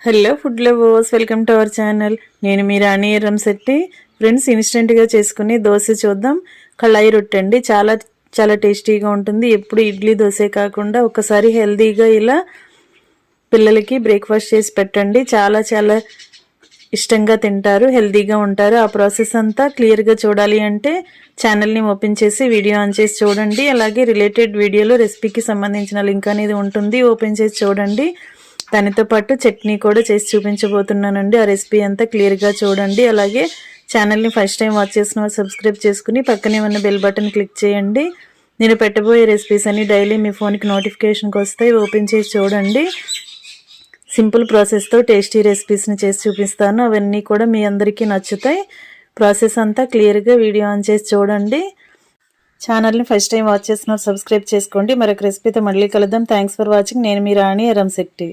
Hello food lovers, welcome to our channel. నేను మీ రాణి రంశెట్టి. Friends, ఇన్స్టెంట్గా చేసుకుని దోశ చూద్దాం. కళాయి రొట్టె అండి, చాలా చాలా టేస్టీగా ఉంటుంది. ఎప్పుడు ఇడ్లీ దోశే కాకుండా ఒకసారి హెల్తీగా ఇలా పిల్లలకి బ్రేక్ఫాస్ట్ చేసి పెట్టండి. చాలా చాలా ఇష్టంగా తింటారు, హెల్తీగా ఉంటారు. ఆ ప్రాసెస్ అంతా క్లియర్గా చూడాలి అంటే ఛానల్ని ఓపెన్ చేసి వీడియో ఆన్ చేసి చూడండి. అలాగే రిలేటెడ్ వీడియోలో రెసిపీకి సంబంధించిన లింక్ అనేది ఉంటుంది, ఓపెన్ చేసి చూడండి. దానితో పాటు చట్నీ కూడా చేసి చూపించబోతున్నానండి. ఆ రెసిపీ అంతా క్లియర్గా చూడండి. అలాగే ఛానల్ని ఫస్ట్ టైం వాచ్ చేసిన వాళ్ళు సబ్స్క్రైబ్ చేసుకుని పక్కనే ఉన్న బెల్ బటన్ క్లిక్ చేయండి. నేను పెట్టబోయే రెసిపీస్ అన్ని డైలీ మీ ఫోన్కి నోటిఫికేషన్కి వస్తాయి, ఓపెన్ చేసి చూడండి. సింపుల్ ప్రాసెస్తో టేస్టీ రెసిపీస్ని చేసి చూపిస్తాను. అవన్నీ కూడా మీ అందరికీ నచ్చుతాయి. ప్రాసెస్ అంతా క్లియర్గా వీడియో ఆన్ చేసి చూడండి. ఛానల్ని ఫస్ట్ టైం వాచ్ చేసిన సబ్స్క్రైబ్ చేసుకోండి. మరొక రెసిపీతో మళ్ళీ కలుద్దాం. Thanks for watching. నేను మీ రాణి రంశెట్టి.